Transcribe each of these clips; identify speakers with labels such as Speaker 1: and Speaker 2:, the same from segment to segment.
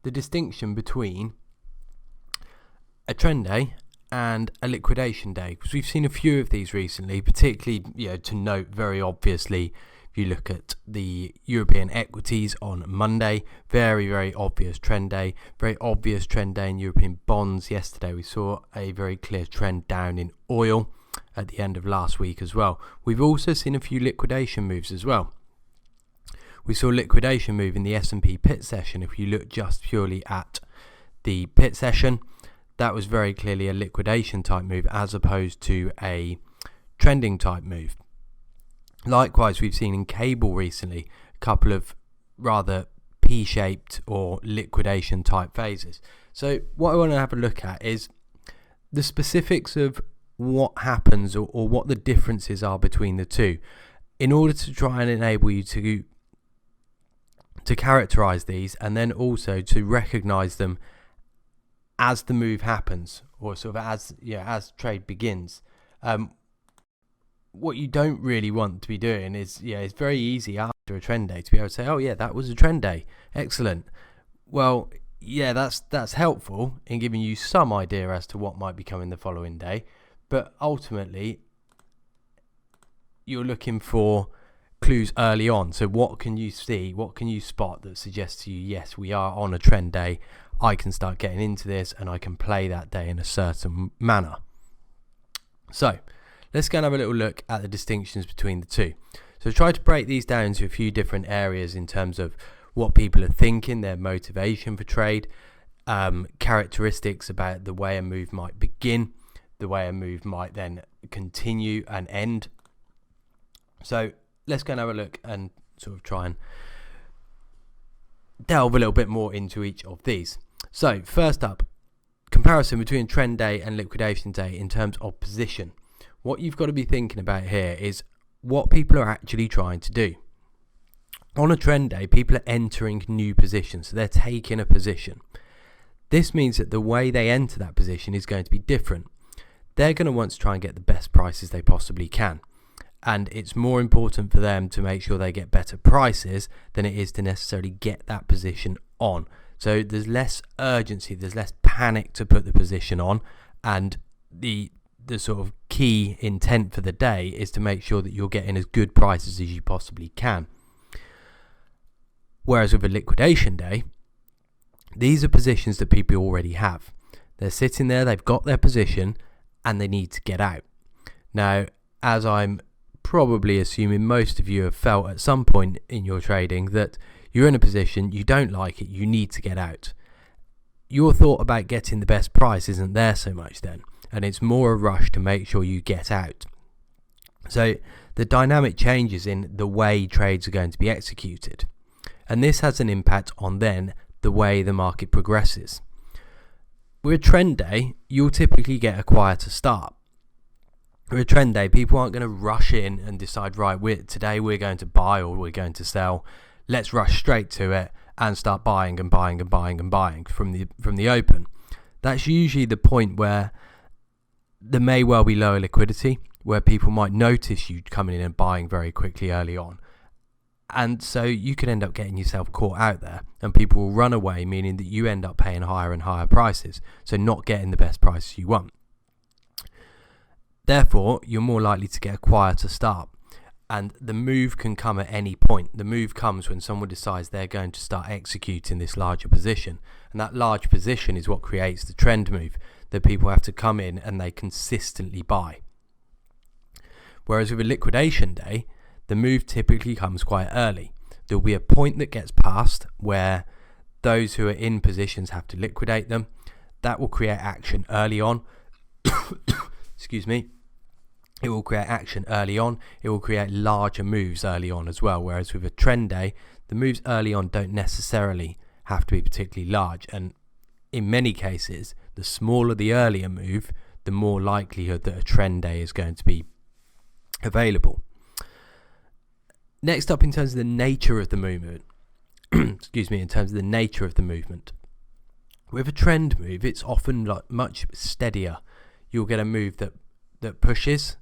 Speaker 1: the distinction between a trend day and a liquidation day, because we've seen a few of these recently, particularly, to note very obviously, if you look at the European Equities on Monday, very, very obvious trend day, very obvious trend day in European bonds. Yesterday we saw a very clear trend down in oil at the end of last week as well. We've also seen a few liquidation moves as well. We saw liquidation move in the S&P pit session. If you look just purely at the pit session, that was very clearly a liquidation type move as opposed to a trending type move. Likewise, we've seen in cable recently a couple of rather P-shaped or liquidation type phases. So what I want to have a look at is the specifics of what happens or what the differences are between the two, in order to try and enable you to characterize these, and then also to recognize them as the move happens, or sort of as trade begins. What you don't really want to be doing is, it's very easy after a trend day to be able to say, oh yeah, that was a trend day, excellent. Well, that's helpful in giving you some idea as to what might be coming the following day, but ultimately you're looking for clues early on. So what can you see, what can you spot that suggests to you, yes, we are on a trend day, I can start getting into this and I can play that day in a certain manner. So let's go and have a little look at the distinctions between the two. So try to break these down into a few different areas in terms of what people are thinking, their motivation for trade, characteristics about the way a move might begin, the way a move might then continue and end. So let's go and have a look and sort of try and delve a little bit more into each of these. So first up, comparison between trend day and liquidation day in terms of position. What you've got to be thinking about here is what people are actually trying to do. On a trend day, people are entering new positions, so they're taking a position. This means that the way they enter that position is going to be different. They're going to want to try and get the best prices they possibly can. And it's more important for them to make sure they get better prices than it is to necessarily get that position on. So there's less urgency, there's less panic to put the position on, and the sort of key intent for the day is to make sure that you're getting as good prices as you possibly can. Whereas with a liquidation day, these are positions that people already have. They're sitting there, they've got their position, and they need to get out. Now, as I'm probably assuming most of you have felt at some point in your trading, that you're in a position, you don't like it, you need to get out. Your thought about getting the best price isn't there so much then, and it's more a rush to make sure you get out. So the dynamic changes in the way trades are going to be executed, and this has an impact on then the way the market progresses. With a trend day, you'll typically get a quieter start. With a trend day, people aren't going to rush in and decide, right, today we're going to buy or we're going to sell. Let's rush straight to it and start buying and buying and buying and buying from the open. That's usually the point where there may well be lower liquidity, where people might notice you coming in and buying very quickly early on. And so you could end up getting yourself caught out there, and people will run away, meaning that you end up paying higher and higher prices, so not getting the best prices you want. Therefore, you're more likely to get a quieter start, and the move can come at any point. The move comes when someone decides they're going to start executing this larger position, and that large position is what creates the trend move that people have to come in and they consistently buy. Whereas with a liquidation day, the move typically comes quite early. There'll be a point that gets passed where those who are in positions have to liquidate them. That will create action early on. Excuse me. It will create action early on. It will create larger moves early on as well. Whereas with a trend day, the moves early on don't necessarily have to be particularly large. And in many cases, the smaller the earlier move, the more likelihood that a trend day is going to be available. Next up, in terms of the nature of the movement, in terms of the nature of the movement, with a trend move, it's often much steadier. You'll get a move that pushes,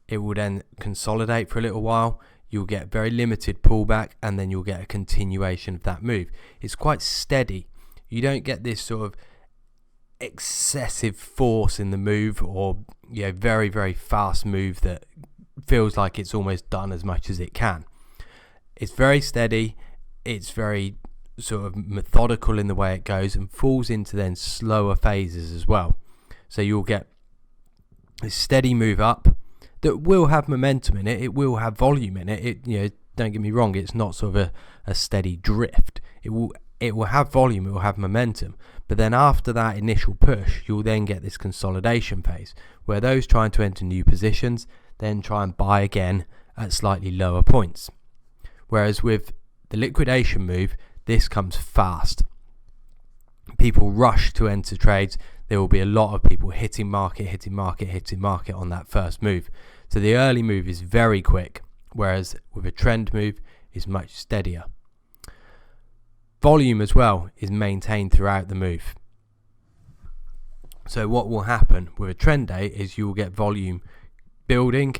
Speaker 1: it will then consolidate for a little while, you'll get very limited pullback, and then you'll get a continuation of that move. It's quite steady. You don't get this sort of excessive force in the move, or very, very fast move that feels like it's almost done as much as it can. It's very steady. It's very sort of methodical in the way it goes, and falls into then slower phases as well. So you'll get a steady move up that will have momentum in it. It will have volume in it. Don't get me wrong. It's not sort of a steady drift. It will have volume. It will have momentum. But then after that initial push, you'll then get this consolidation phase where those trying to enter new positions then try and buy again at slightly lower points. Whereas with the liquidation move, this comes fast. People rush to enter trades. There will be a lot of people hitting market on that first move. So the early move is very quick, whereas with a trend move is much steadier. Volume as well is maintained throughout the move. So what will happen with a trend day is you will get volume building.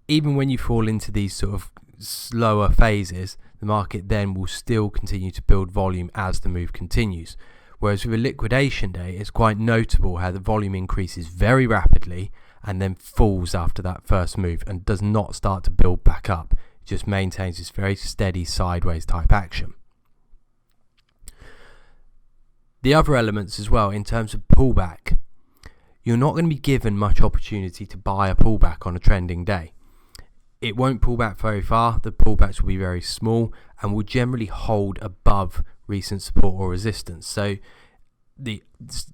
Speaker 1: Even when you fall into these sort of slower phases, the market then will still continue to build volume as the move continues. Whereas with a liquidation day, it's quite notable how the volume increases very rapidly and then falls after that first move and does not start to build back up. It just maintains this very steady sideways type action. The other elements as well, in terms of pullback, you're not going to be given much opportunity to buy a pullback on a trending day. It won't pull back very far. The pullbacks will be very small and will generally hold above recent support or resistance. So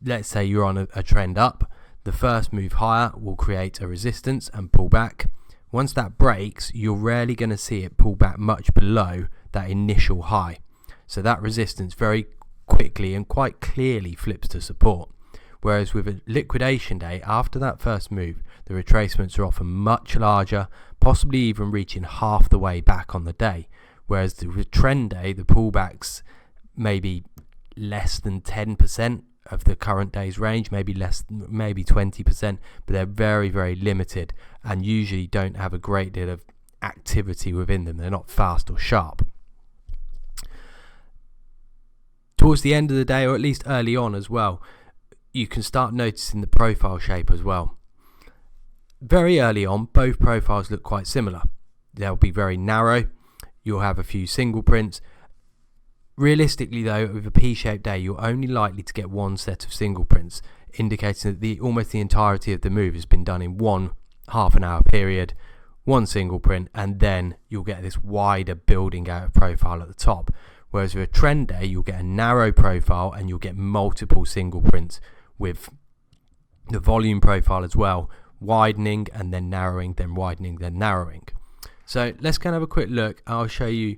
Speaker 1: let's say you're on a trend up, the first move higher will create a resistance and pull back. Once that breaks, you're rarely going to see it pull back much below that initial high. So that resistance very quickly and quite clearly flips to support. Whereas with a liquidation day, after that first move, the retracements are often much larger, possibly even reaching half the way back on the day. Whereas with trend day, the pullbacks may be less than 10% of the current day's range, maybe 20%, but they're very, very limited and usually don't have a great deal of activity within them. They're not fast or sharp. Towards the end of the day, or at least early on as well, you can start noticing the profile shape as well. Very early on, both profiles look quite similar. They'll be very narrow. You'll have a few single prints. Realistically though, with a P-shaped day, you're only likely to get one set of single prints, indicating that almost the entirety of the move has been done in one half an hour period, one single print, and then you'll get this wider building out of profile at the top. Whereas with a trend day, you'll get a narrow profile and you'll get multiple single prints with the volume profile as well, widening and then narrowing, then widening, then narrowing. So let's kind of have a quick look. I'll show you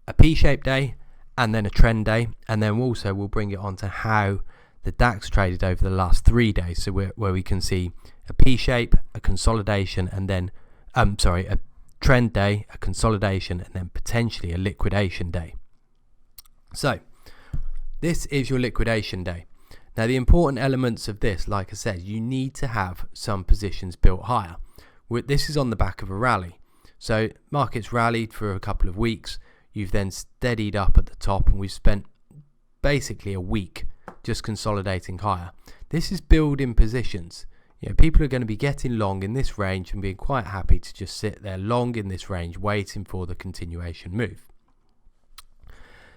Speaker 1: a P-shaped day and then a trend day, and then also we'll bring it on to how the DAX traded over the last 3 days. So where we can see a P-shape, a consolidation, and then a trend day, a consolidation, and then potentially a liquidation day. So this is your liquidation day. Now the important elements of this, like I said, you need to have some positions built higher. This is on the back of a rally. So markets rallied for a couple of weeks. You've then steadied up at the top, and we've spent basically a week just consolidating higher. This is building positions. People are going to be getting long in this range and being quite happy to just sit there long in this range, waiting for the continuation move.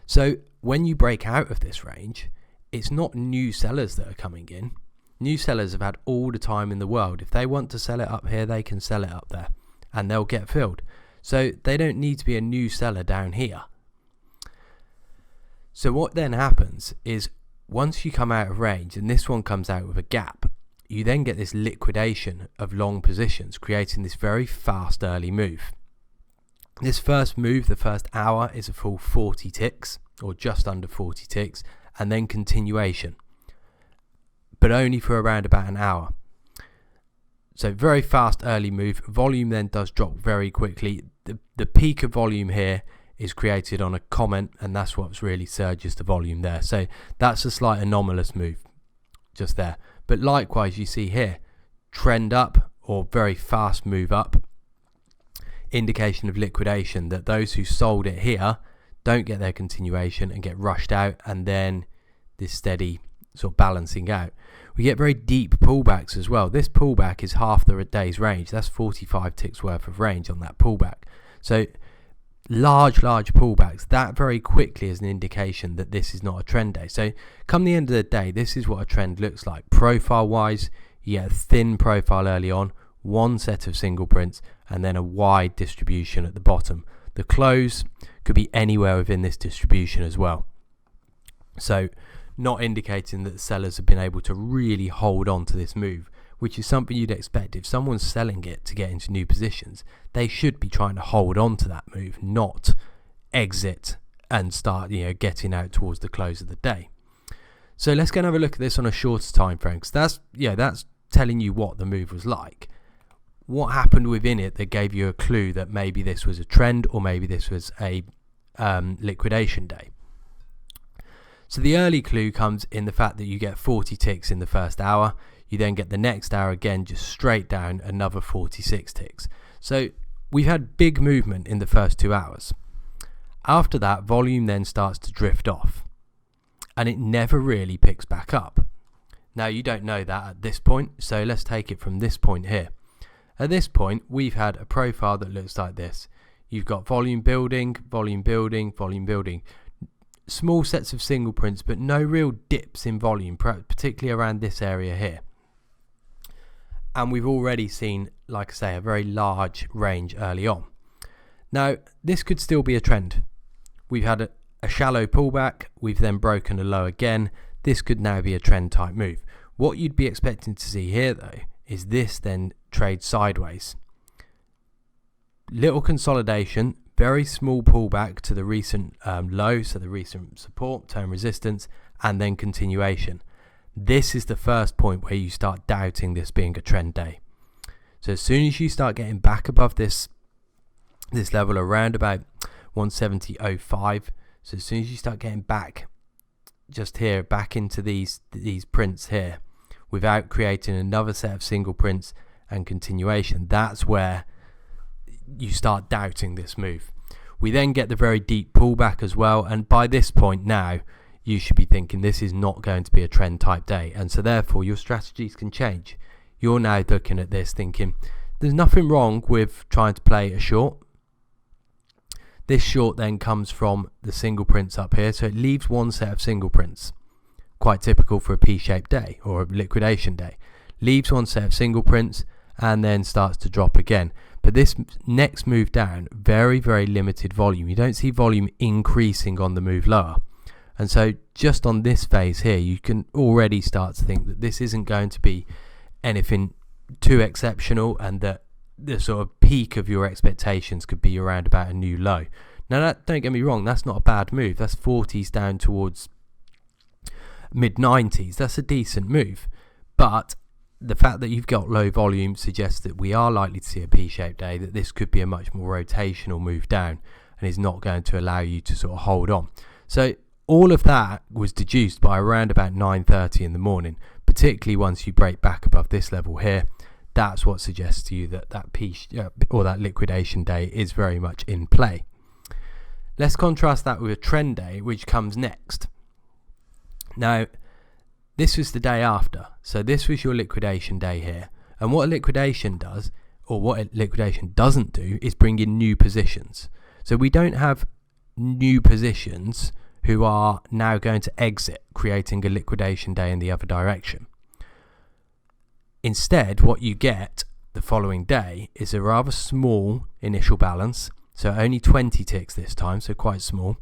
Speaker 1: So when you break out of this range, it's not new sellers that are coming in. New sellers have had all the time in the world. If they want to sell it up here, they can sell it up there and they'll get filled. So they don't need to be a new seller down here. So what then happens is once you come out of range and this one comes out with a gap, you then get this liquidation of long positions, creating this very fast early move. This first move, the first hour, is a full 40 ticks or just under 40 ticks, and then continuation, but only for around about an hour. So very fast early move. Volume then does drop very quickly. The peak of volume here is created on a comment, and that's what really surges the volume there. So that's a slight anomalous move just there. But likewise, you see here, trend up or very fast move up, indication of liquidation, that those who sold it here don't get their continuation and get rushed out, and then this steady sort of balancing out. We get very deep pullbacks as well. This pullback is half the day's range. That's 45 ticks worth of range on that pullback. So large pullbacks, that very quickly is an indication that this is not a trend day. So come the end of the day, this is what a trend looks like. Profile wise, you get a thin profile early on, one set of single prints, and then a wide distribution at the bottom. The close could be anywhere within this distribution as well. So not indicating that the sellers have been able to really hold on to this move, which is something you'd expect. If someone's selling it to get into new positions, they should be trying to hold on to that move, not exit and start getting out towards the close of the day. So let's go and have a look at this on a shorter time frame, because that's telling you what the move was like. What happened within it that gave you a clue that maybe this was a trend or maybe this was a liquidation day. So the early clue comes in the fact that you get 40 ticks in the first hour. You then get the next hour again just straight down another 46 ticks. So we've had big movement in the first 2 hours. After that, volume then starts to drift off and it never really picks back up. Now you don't know that at this point, so let's take it from this point here. At this point, we've had a profile that looks like this. You've got volume building, volume building, volume building. Small sets of single prints, but no real dips in volume, particularly around this area here. And we've already seen, like I say, a very large range early on. Now, this could still be a trend. We've had a shallow pullback. We've then broken a low again. This could now be a trend type move. What you'd be expecting to see here, though, is this then trade sideways. Little consolidation, very small pullback to the recent low, so the recent support, term resistance, and then continuation. This is the first point where you start doubting this being a trend day. So as soon as you start getting back above this level around about 170.05, so as soon as you start getting back just here, back into these prints here, without creating another set of single prints and continuation, that's where you start doubting this move. We then get the very deep pullback as well, and by this point now you should be thinking this is not going to be a trend type day, and so therefore your strategies can change. You're now looking at this thinking there's nothing wrong with trying to play a short. This short then comes from the single prints up here, so it leaves one set of single prints, quite typical for a P-shaped day or a liquidation day. Leaves one set of single prints and then starts to drop again. But this next move down, very, very limited volume. You don't see volume increasing on the move lower. And so just on this phase here, you can already start to think that this isn't going to be anything too exceptional, and that the sort of peak of your expectations could be around about a new low. Now, don't get me wrong, that's not a bad move. That's 40s down towards mid-90s. That's a decent move. But the fact that you've got low volume suggests that we are likely to see a P-shaped day, that this could be a much more rotational move down and is not going to allow you to sort of hold on. So all of that was deduced by around about 9:30 in the morning, particularly once you break back above this level here. That's what suggests to you that that liquidation day is very much in play. Let's contrast that with a trend day, which comes next. Now, this was the day after, so this was your liquidation day here. And what a liquidation does, or what a liquidation doesn't do, is bring in new positions. So we don't have new positions who are now going to exit, creating a liquidation day in the other direction. Instead, what you get the following day is a rather small initial balance, so only 20 ticks this time, so quite small.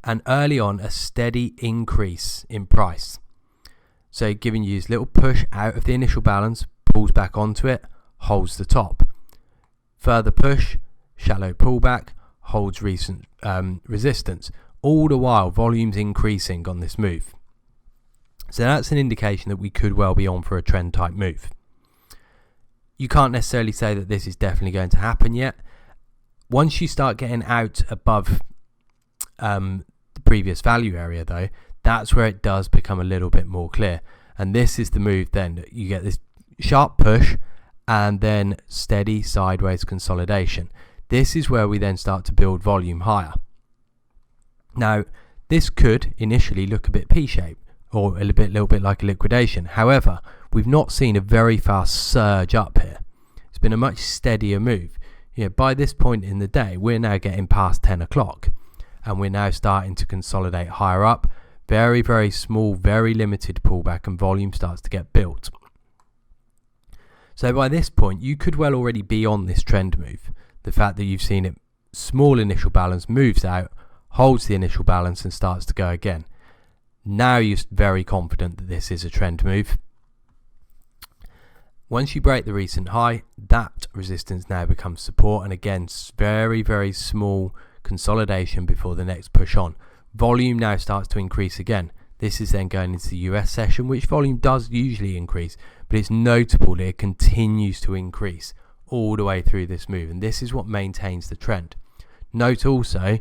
Speaker 1: And early on, a steady increase in price. So giving you this little push out of the initial balance, pulls back onto it, holds the top. Further push, shallow pullback, holds recent resistance. All the while, volume's increasing on this move. So that's an indication that we could well be on for a trend type move. You can't necessarily say that this is definitely going to happen yet. Once you start getting out above the previous value area though, that's where it does become a little bit more clear. And this is the move then. You get this sharp push and then steady sideways consolidation. This is where we then start to build volume higher. Now, This could initially look a bit P-shaped or a little bit like a liquidation. However, we've not seen a very fast surge up here. It's been a much steadier move. By this point in the day, we're now getting past 10 o'clock and we're now starting to consolidate higher up. Very, very small, very limited pullback, and volume starts to get built. So by this point, you could well already be on this trend move. The fact that you've seen it, small initial balance, moves out, holds the initial balance and starts to go again. Now you're very confident that this is a trend move. Once you break the recent high, that resistance now becomes support, and again, very, very small consolidation before the next push on. Volume now starts to increase again. This is then going into the US session, which volume does usually increase, but it's notable that it continues to increase all the way through this move, and this is what maintains the trend. Note also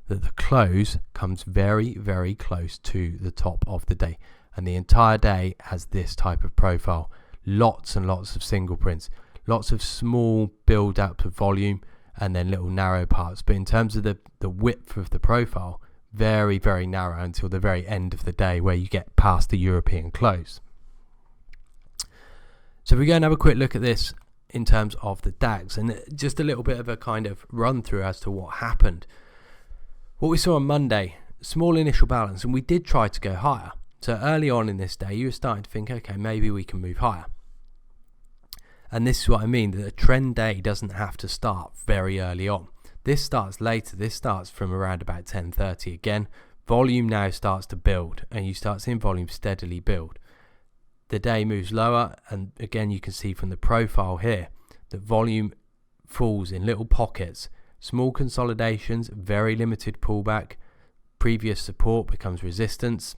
Speaker 1: that the close comes very, very close to the top of the day, and the entire day has this type of profile. Lots and lots of single prints, lots of small build up of volume, and then little narrow parts. But in terms of the width of the profile, very, very narrow until the very end of the day where you get past the European close. So we're going to have a quick look at this in terms of the DAX, and just a little bit of a kind of run through as to what happened. What we saw on Monday, small initial balance, and we did try to go higher. So early on in this day, you were starting to think, okay, maybe we can move higher. And this is what I mean, that a trend day doesn't have to start very early on. This starts later. This starts from around about 10:30 again. Volume now starts to build, and you start seeing volume steadily build. The day moves lower, and again you can see from the profile here that volume falls in little pockets. Small consolidations, very limited pullback. Previous support becomes resistance.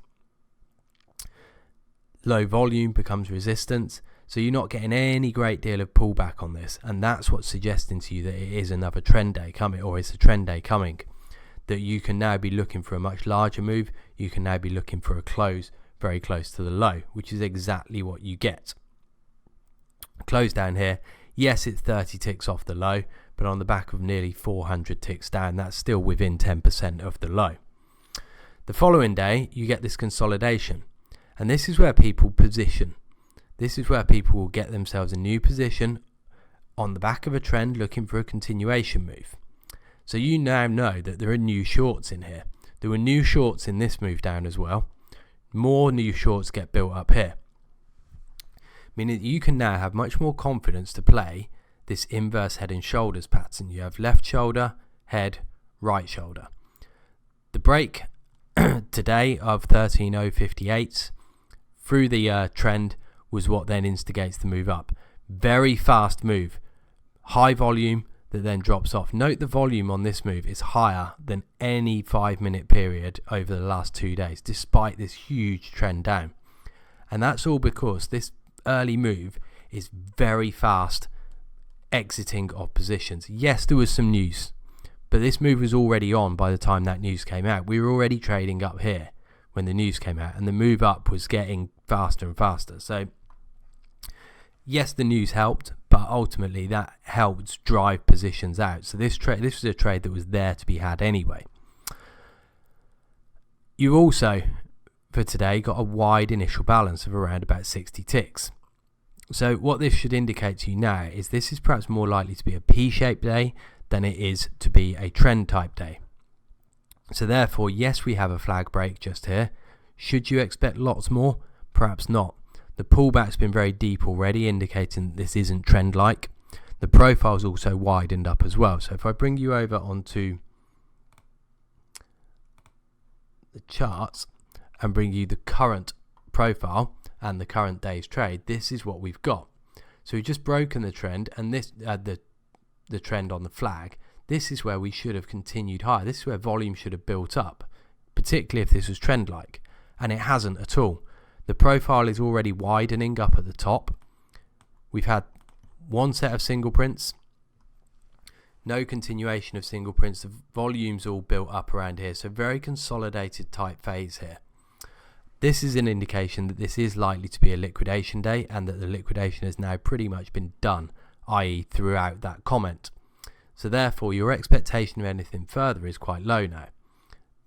Speaker 1: Low volume becomes resistance. So you're not getting any great deal of pullback on this, and that's what's suggesting to you that it is another trend day coming, or it's a trend day coming, that you can now be looking for a much larger move. You can now be looking for a close very close to the low, which is exactly what you get. Close down here, yes, it's 30 ticks off the low, but on the back of nearly 400 ticks down, that's still within 10% of the low. The following day, you get this consolidation, and this is where people position. This is where people will get themselves a new position on the back of a trend looking for a continuation move. So you now know that there are new shorts in here. There were new shorts in this move down as well. More new shorts get built up here. Meaning that you can now have much more confidence to play this inverse head and shoulders pattern. You have left shoulder, head, right shoulder. The break today of 13.058 through the trend was what then instigates the move up. Very fast move, high volume that then drops off. Note the volume on this move is higher than any 5-minute period over the last 2 days, despite this huge trend down. And that's all because this early move is very fast exiting of positions. Yes, there was some news, but this move was already on by the time that news came out. We were already trading up here when the news came out, and the move up was getting faster and faster. So yes, the news helped, but ultimately that helped drive positions out. So this was a trade that was there to be had anyway. You also, for today, got a wide initial balance of around about 60 ticks. So what this should indicate to you now is this is perhaps more likely to be a P-shaped day than it is to be a trend type day. So therefore, yes, we have a flag break just here. Should you expect lots more? Perhaps not. The pullback's been very deep already, indicating this isn't trend-like. The profile's also widened up as well. So if I bring you over onto the charts and bring you the current profile and the current day's trade, this is what we've got. So we've just broken the trend, and this the trend on the flag. This is where we should have continued higher. This is where volume should have built up, particularly if this was trend-like, and it hasn't at all. The profile is already widening up at the top. We've had one set of single prints, no continuation of single prints. The volume's all built up around here, so very consolidated type phase here. This is an indication that this is likely to be a liquidation day, and that the liquidation has now pretty much been done, i.e. throughout that comment. So therefore your expectation of anything further is quite low now.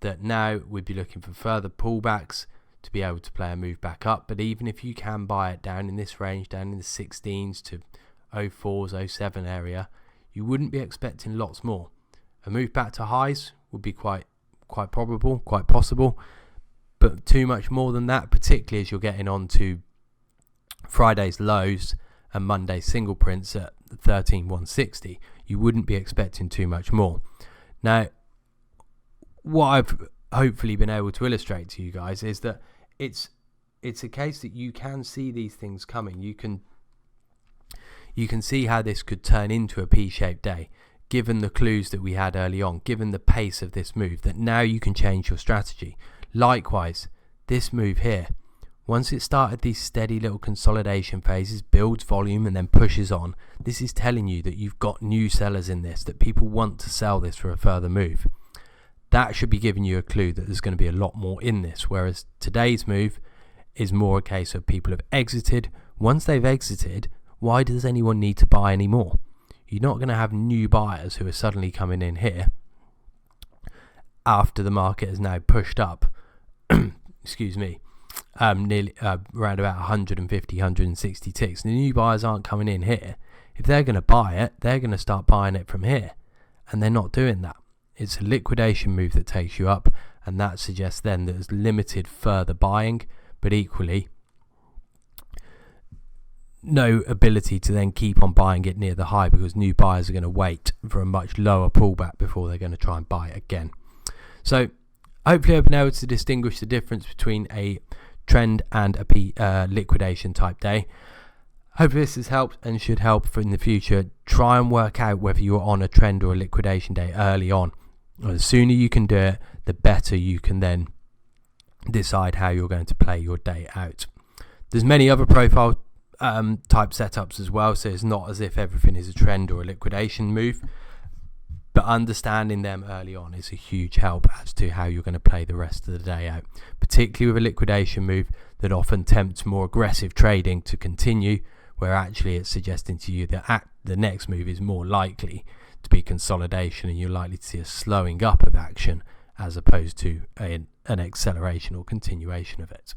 Speaker 1: that now we'd be looking for further pullbacks to be able to play a move back up. But even if you can buy it down in this range, down in the 16s to 04s, 07 area, you wouldn't be expecting lots more. A move back to highs would be quite probable, quite possible, but too much more than that, particularly as you're getting on to Friday's lows and Monday's single prints at 13,160, you wouldn't be expecting too much more. Now, what I've hopefully been able to illustrate to you guys is that it's a case that you can see these things coming. You can see how this could turn into a P-shaped day, given the clues that we had early on, given the pace of this move, that now you can change your strategy. Likewise, this move here, once it started these steady little consolidation phases, builds volume and then pushes on, this is telling you that you've got new sellers in this, that people want to sell this for a further move. That should be giving you a clue that there's going to be a lot more in this, whereas today's move is more a case of people have exited. Once they've exited, why does anyone need to buy any more? You're not going to have new buyers who are suddenly coming in here after the market has now pushed up excuse me, nearly around about 150, 160 ticks. The new buyers aren't coming in here. If they're going to buy it, they're going to start buying it from here, and they're not doing that. It's a liquidation move that takes you up, and that suggests then that there's limited further buying, but equally no ability to then keep on buying it near the high, because new buyers are going to wait for a much lower pullback before they're going to try and buy it again. So hopefully I've been able to distinguish the difference between a trend and a liquidation type day. Hopefully this has helped and should help for in the future. Try and work out whether you're on a trend or a liquidation day early on. The sooner you can do it, the better you can then decide how you're going to play your day out. There's many other profile type setups as well, so it's not as if everything is a trend or a liquidation move, but understanding them early on is a huge help as to how you're going to play the rest of the day out, particularly with a liquidation move that often tempts more aggressive trading to continue, where actually it's suggesting to you that the next move is more likely to be consolidation, and you're likely to see a slowing up of action as opposed to an acceleration or continuation of it.